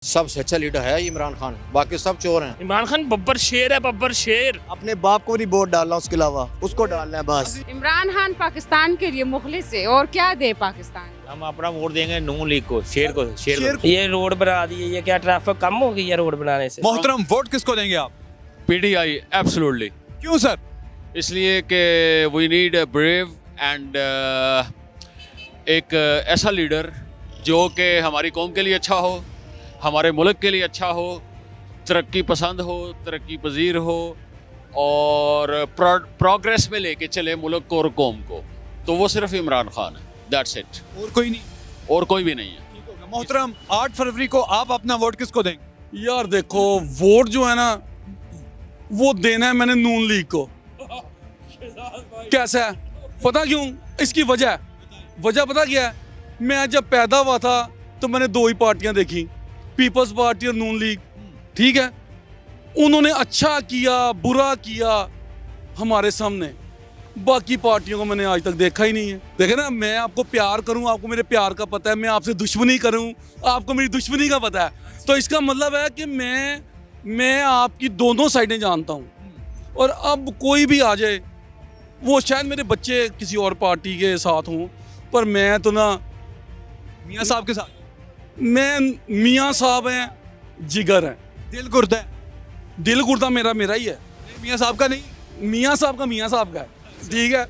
सबसे अच्छा लीडर है इमरान खान, बाकी सब चोर हैं। इमरान खान बब्बर शेर है, बब्बर शेर। अपने बाप को नहीं वोट डालना, उसके अलावा उसको डालना है बस। इमरान खान पाकिस्तान के लिए मुखलिस है और क्या दे पाकिस्तान। हम अपना वोट देंगे नून लीग को, शेर को, शेर को। ये रोड बना दी है, ये क्या ट्रैफिक कम हो गई है रोड बनाने से। मोहतरम वोट किसको देंगे आप? PTI absolutely. क्यों सर? इसलिए कि we need a brave and एक ऐसा लीडर जो कि हमारी कौम के लिए अच्छा हो, हमारे मुल्क के लिए अच्छा हो, तरक्की पसंद हो, तरक्की पजीर हो और प्रोग्रेस में लेके चले मुल्क को और कौम को। तो वो सिर्फ इमरान खान है, दैट्स इट। और कोई नहीं? और कोई भी नहीं है। मोहतरम 8 फरवरी को आप अपना वोट किसको देंगे? यार देखो, वोट जो है ना वो देना है मैंने नून लीग को। कैसा है पता क्यों? इसकी वजह पता क्या है? मैं जब पैदा हुआ था तो मैंने दो ही पार्टियां देखी, पीपल्स पार्टी और नून लीग। ठीक है, उन्होंने अच्छा किया बुरा किया हमारे सामने, बाकी पार्टियों को मैंने आज तक देखा ही नहीं है। देखे ना, मैं आपको प्यार करूं, आपको मेरे प्यार का पता है, मैं आपसे दुश्मनी करूं, आपको मेरी दुश्मनी का पता है। तो इसका मतलब है कि मैं आपकी दोनों साइडें जानता हूं। और अब कोई भी आ जाए, वो शायद मेरे बच्चे किसी और पार्टी के साथ हों, पर मैं तो ना मियाँ साहब के साथ। मैं मियाँ साहब हैं, जिगर हैं, दिल गुर्दा है। दिल गुर्दा मेरा ही है। मियाँ साहब का नहीं, मियाँ साहब का मियाँ साहब का है। ठीक है,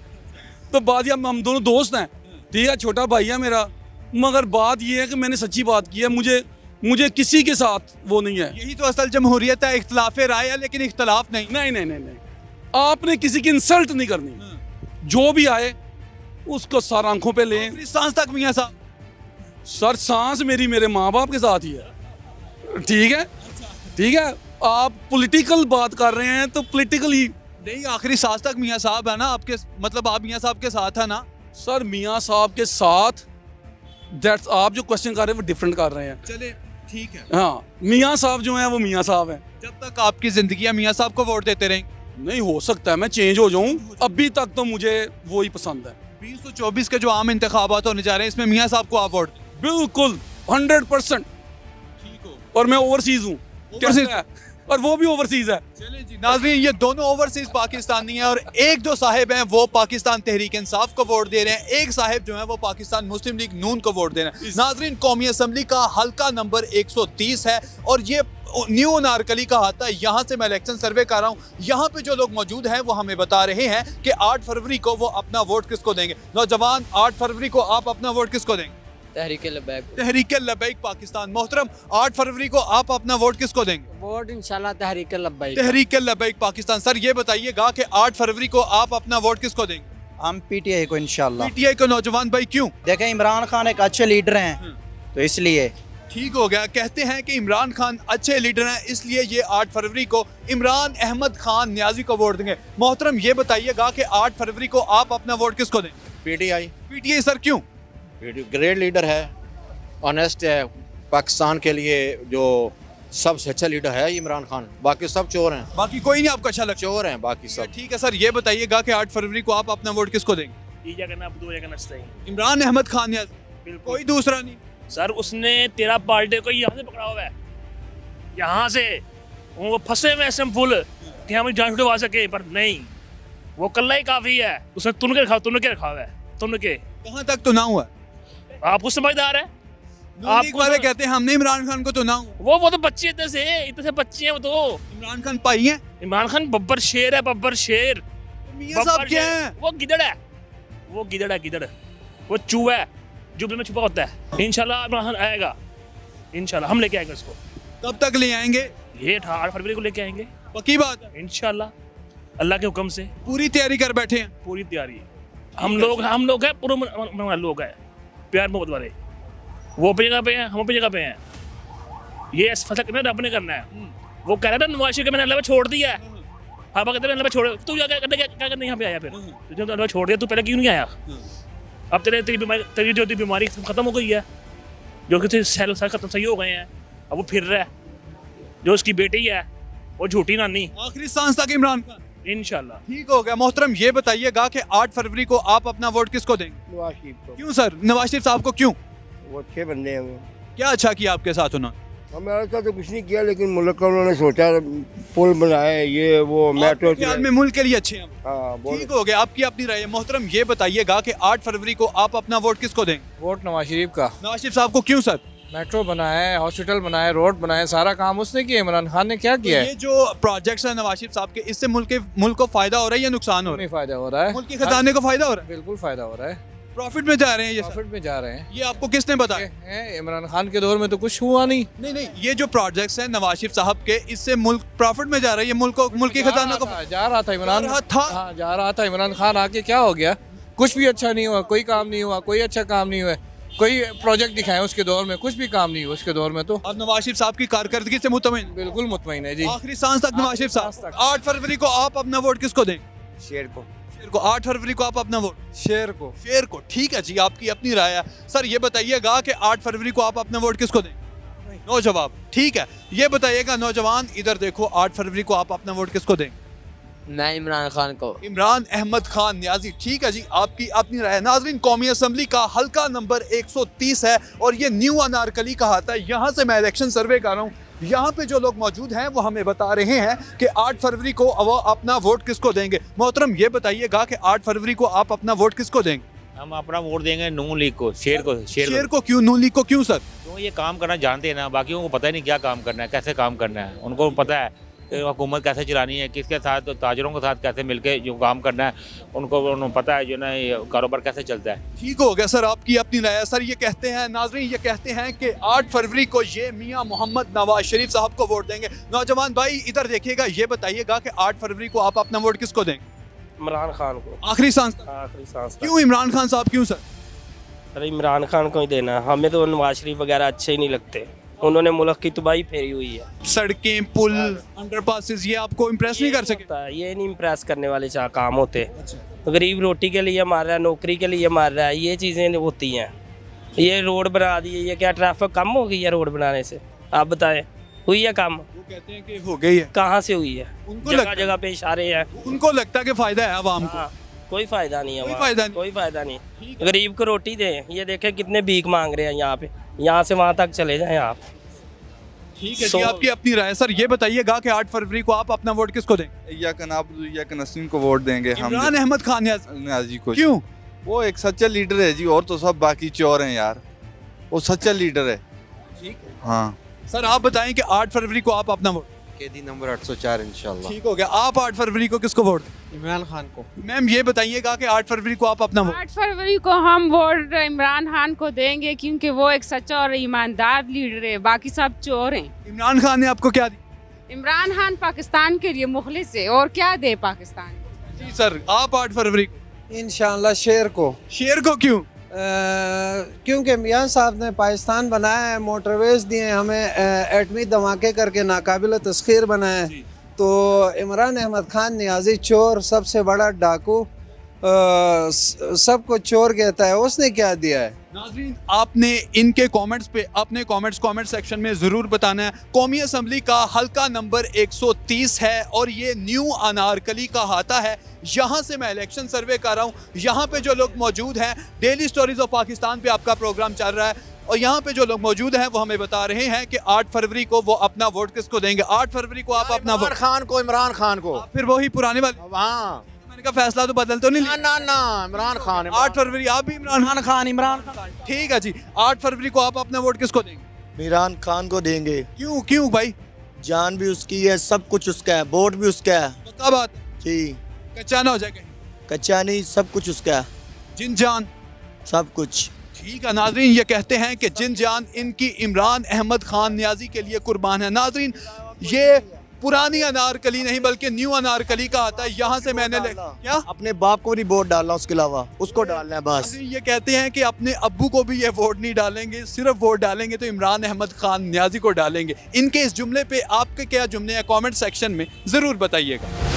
तो बात ये, हम दोनों दोस्त हैं, ठीक है, छोटा भाई है मेरा। मगर बात ये है कि मैंने सच्ची बात की है, मुझे किसी के साथ वो नहीं है। यही तो असल जमहूरियत है, इख्तलाफ राय है लेकिन इख्तलाफ नहीं। नहीं, आपने किसी की इंसल्ट नहीं करनी। जो भी आए उसको सर आंखों पे लें। सांस तक मियाँ साहब। सर सांस मेरे माँ बाप के साथ ही है। ठीक है, आप पॉलिटिकल बात कर रहे हैं तो पॉलिटिकल ही नहीं, आखिरी सांस तक मियाँ साहब है ना आपके, मतलब आप मियाँ साहब के साथ है ना? सर मियाँ साहब के साथ, दैट्स, आप जो क्वेश्चन कर रहे हैं वो डिफरेंट कर रहे हैं। चले ठीक है। हाँ, मियाँ साहब जो हैं वो मियाँ साहब हैं। जब तक आपकी जिंदगी है मियाँ साहब को वोट देते रहेंगे। नहीं हो सकता है मैं चेंज हो जाऊं, अभी तक तो मुझे वही पसंद है। 2024 के जो आम इंतखाबात होने जा रहे हैं, इसमें मियाँ साहब को आप वोट? बिल्कुल 100%। ठीक हो। और मैं ओवरसीज हूँ, कैसे है? और वो भी ओवरसीज है। चलिए जी नाज़रीन, ये दोनों ओवरसीज पाकिस्तानी हैं और एक जो साहिब हैं वो पाकिस्तान तहरीक इंसाफ को वोट दे रहे हैं, एक साहिब जो है वो पाकिस्तान मुस्लिम लीग नून को वोट दे रहे हैं। नाज़रीन, कौमी असम्बली का हल्का नंबर 130 है और ये न्यू अनारकली का आता है। यहाँ से मैं इलेक्शन सर्वे कर रहा हूँ। यहाँ पे जो लोग मौजूद हैं वो हमें बता रहे हैं कि 8 फरवरी को वो अपना वोट किसको देंगे। नौजवान, 8 फरवरी को आप अपना वोट किसको देंगे? तहरीक लब्बैक पाकिस्तान। मोहतरम, 8 फरवरी को आप अपना वोट किसको देंगे? वोट इंशाल्लाह तहरीक लब्बैक पाकिस्तान। सर ये बताइएगा कि 8 फरवरी को आप अपना वोट किसको देंगे? हम पीटीआई को इंशाल्लाह। पीटीआई को। नौजवान भाई क्यों? देखें, इमरान खान एक अच्छे लीडर हैं तो इसलिए। ठीक हो गया, कहते हैं कि इमरान खान अच्छे लीडर हैं इसलिए ये 8 फरवरी को इमरान अहमद खान न्याजी को वोट देंगे। मोहतरम ये बताइएगा कि 8 फरवरी को आप अपना वोट किसको देंगे? पीटीआई। पीटीआई। सर क्यों? ग्रेट लीडर है, ऑनेस्ट है, पाकिस्तान के लिए जो सबसे अच्छा लीडर है इमरान खान, बाकी सब चोर हैं। बाकी कोई नहीं आपको अच्छा लगता? चोर हैं बाकी सब। ठीक है सर, ये बताइएगा कि 8 फरवरी को आप अपना वोट किसको देंगे? इमरान अहमद खान न्याजी, कोई दूसरा नहीं? सर उसने तेरा पार्टी को यहाँ से पकड़ा हुआ है, यहाँ से वो फंसे हुए हैं फुल कि हम जान छुड़वा सके, पर नहीं, वो कल्ला ही काफी है। उसने तुन के रखा हुआ है, तुन के। कहाँ तक तो ना हुआ? आप कुछ समझदार है। आप वाले कहते हैं हमने इमरान खान को तो ना हुआ। वो तो बच्चे इतने से बच्चे हैं वो तो। इमरान खान पाई है। इमरान खान बब्बर शेर है, बब्बर शेर। मियाँ साहब क्या है? वो गिदड़ है, गिदड़। वो चूहा है, जुबले में छुपा होता है। इंशाल्लाह इमरान खान आएगा, इंशाल्लाह हम लेके आएंगे उसको। कब तक ले आएंगे? ये 8 फरवरी को लेके आएंगे, पक्की बात है? इंशाल्लाह अल्लाह के हुक्म से। पूरी तैयारी कर बैठे हैं? पूरी तैयारी है। हम लोग हैं पूरे लोग हैं, प्यार मोहब्बत वाले। वो अपनी जगह पे हैं, हम अपनी जगह पे हैं। ये फैसला करना रब ने करना है। वो कह रहा था नवाज शरीफ को मैंने अल्लाह पे छोड़ दिया है। हाँ कहते हैं अल्लाह पे छोड़, तू क्या करने यहाँ पे आया? फिर तुझे तो अल्लाह छोड़ दिया, तू पहले क्यों नहीं आया? अब तेरी जो बीमारी खत्म हो गई है, जो कि सेल खत्म सही हो गए हैं, अब वो फिर रहा है। जो उसकी बेटी है वो झूठी नानी, आखिरी सांस तक इमरान खान। इंशाल्लाह। ठीक हो गया। मोहतरम ये बताइएगा कि 8 फरवरी को आप अपना वोट किसको देंगे? नवाज शरीफ को। क्यों सर? नवाज शरीफ साहब को क्यों? वो अच्छे बंदे हैं वो। क्या अच्छा किया आपके साथ उन्होंने? हमारे साथ तो कुछ नहीं किया, लेकिन मुल्क का उन्होंने सोचा पुल बनाया है, ये वो मेट्रो ख्याल में मुल्क के लिए अच्छे हैं। हाँ ठीक हो गया, आपकी अपनी राय है। मोहतरम ये बताइएगा कि 8 फरवरी को आप अपना वोट किसको देंगे? वोट नवाज शरीफ का। नवाज शरीफ साहब को क्यों सर? मेट्रो बनाया है, हॉस्पिटल बनाया है, रोड बनाया है, सारा काम उसने किया। इमरान खान ने क्या किया है? ये जो प्रोजेक्ट्स है नवाज शरीफ साहब के, इससे मुल्क को फायदा हो रहा है या नुकसान हो रहा नहीं फायदा हो रहा है, मुल्क के खजाने को फायदा हो रहा है? बिल्कुल फायदा हो रहा है, प्रॉफिट में जा रहे हैं ये प्रॉफिट में जा रहे हैं। ये आपको किसने बताया? इमरान खान के दौर में तो कुछ हुआ नहीं। नहीं, ये जो प्रोजेक्ट्स हैं नवाज शरीफ साहब के, इससे मुल्क प्रॉफिट में जा रहा है, ये मुल्क के खजाना को जा रहा था इमरान, जा रहा था इमरान खान, आके क्या हो गया? कुछ भी अच्छा नहीं हुआ, कोई काम नहीं हुआ, कोई अच्छा काम नहीं हुआ, कोई प्रोजेक्ट दिखाए उसके दौर में, कुछ भी काम नहीं हुआ उसके दौर में। तो अब नवाज शरीफ साहब की कारकर्दगी से मुतमईन? बिल्कुल मुतमईन है जी, आखिरी सांस तक नवाज शरीफ साहब। 8 फरवरी को आप अपना वोट किसको देंगे? शेर को। 8 फरवरी को आप अपना वोट शेर को। शेर को, ठीक है जी, आपकी अपनी राय है। सर ये बताइएगा कि 8 फरवरी को आप अपना वोट किसको देंगे? नो जवाब, ठीक है। ये बताइएगा नौजवान, इधर देखो, 8 फरवरी को आप अपना वोट किसको देंगे? मैं इमरान खान को। इमरान अहमद खान न्याजी, ठीक है जी, आपकी अपनी राय है। नाजरीन, कौमी असम्बली का हल्का नंबर 130 है और ये न्यू अनारकली कहाता है। यहाँ से मैं इलेक्शन सर्वे कर रहा हूँ, यहाँ पे जो लोग मौजूद हैं वो हमें बता रहे हैं कि 8 फरवरी को वो अपना वोट किसको देंगे। मोहतरम ये बताइएगा कि 8 फरवरी को आप अपना वोट किसको देंगे? हम अपना वोट देंगे नून लीग को, शेर को क्यों? नून लीग को क्यों सर? क्यों? ये काम करना जानते हैं ना, बाकियों को पता ही नहीं क्या काम करना है, कैसे काम करना है। उनको पता है हुकूमत कैसे चलानी है, किसके साथ, ताजरों के साथ कैसे मिलके जो काम करना है, उनको पता है जो ना कारोबार कैसे चलता है। ठीक हो गया सर, आपकी अपनी राय है। सर ये कहते हैं, नाजरीन ये कहते हैं कि 8 फरवरी को ये मियां मोहम्मद नवाज शरीफ साहब को वोट देंगे। नौजवान भाई इधर देखिएगा, ये बताइएगा कि 8 फरवरी को आप अपना वोट किसको देंगे? इमरान खान को। आखिरी सांस? आखिरी सांस। क्यों इमरान खान साहब, क्यों सर? अरे इमरान खान को ही देना, हमें तो नवाज शरीफ वगैरह अच्छे ही नहीं लगते, उन्होंने मुल्क की तबाही फेरी हुई है। सड़कें, पुल, अंडरपासेस, ये आपको इम्प्रेस नहीं कर सके? ये नहीं इम्प्रेस करने वाले काम होते। गरीब रोटी के लिए मार रहा है, नौकरी के लिए मार रहा है, ये चीज़ें होती हैं। ये रोड बना दी, ये क्या ट्रैफिक कम हो गई है रोड बनाने से? आप बताएं, हुई है कम? वो कहते हैं कि हो गई है। कहाँ से हुई है? उनको जगह जगह पे इशारे हैं। उनको लगता है कि फायदा है आवाम को। कोई फायदा नहीं है, कोई फायदा नहीं। गरीब को रोटी दें, ये देखें कितने भीख मांग रहे हैं यहाँ पे, यहाँ से वहाँ तक चले जाएं आप। ठीक है जी, आपकी अपनी राय। सर ये बताइएगा कि 8 फरवरी को आप अपना वोट किसको देंगे? या नसीम को वोट देंगे हम। इमरान अहमद खान न्याजी को। क्यों? वो एक सच्चा लीडर है जी, और तो सब बाकी चोर हैं यार, वो सच्चा लीडर है। ठीक है। हाँ सर आप बताएं कि 8 फरवरी को आप अपना वोट? केदी नंबर 804 इंशाल्लाह। ठीक हो गया, आप 8 फरवरी को किसको वोट? इमरान खान को। मैम ये बताइएगा कि 8 फरवरी को आप अपना वोट? 8 फरवरी को हम वोट इमरान खान को देंगे, क्योंकि वो एक सच्चा और ईमानदार लीडर है, बाकी सब चोर हैं। इमरान खान ने आपको क्या दी? इमरान खान पाकिस्तान के लिए मुखलिस है, और क्या दे पाकिस्तान? जी सर, आप 8 फरवरी को? इंशाल्लाह शेर को। शेर को क्यों? क्योंकि मियाँ साहब ने पाकिस्तान बनाया है, मोटरवेज दिए हैं हमें, एटमी धमाके करके नाकाबिल तस्खीर बनाया है। तो इमरान अहमद खान न्याजी चोर, सबसे बड़ा डाकू, सबको चोर कहता है, उसने क्या दिया है? नाज़रीन आपने इनके कमेंट्स पे अपने कमेंट सेक्शन में ज़रूर बताना है। कौमी असम्बली का हल्का नंबर 130 है और ये न्यू अनारकली का हाता है। यहाँ से मैं इलेक्शन सर्वे कर रहा हूँ। यहाँ पे जो लोग मौजूद हैं, डेली स्टोरीज ऑफ पाकिस्तान पे आपका प्रोग्राम चल रहा है और यहाँ पे जो लोग मौजूद हैं वो हमें बता रहे हैं कि 8 फरवरी को वो अपना वोट किसको देंगे। 8 फरवरी को आप अपना वोट? खान को, इमरान खान को। फिर वही पुराने वाले? हाँ, मैंने कहा फैसला तो बदल तो नहीं लिया? ना, इमरान खान। 8 फरवरी आप भी इमरान खान। ठीक है जी, 8 फरवरी को आप अपना वोट किसको देंगे? इमरान खान को देंगे। क्यों भाई? जान भी उसकी है, सब कुछ उसका है, वोट भी उसका है। पक्का बात जी, कच्चा ना हो जाए? कच्चा नहीं, सब कुछ उसका है, जिन जान सब कुछ। ठीक है नाजरीन, ये कहते हैं कि जिन जान इनकी इमरान अहमद खान न्याजी के लिए कुर्बान है। नाजरीन ये पुरानी अनारकली नहीं बल्कि न्यू अनारकली का आता है। यहाँ से मैंने क्या अपने बाप को नहीं वोट डालना, उसके अलावा उसको डालना है बस। ये कहते हैं कि अपने अब्बू को भी ये वोट नहीं डालेंगे, सिर्फ वोट डालेंगे तो इमरान अहमद खान न्याजी को डालेंगे। इनके इस जुमले पे आपके क्या जुमले हैं, कमेंट सेक्शन में ज़रूर बताइएगा।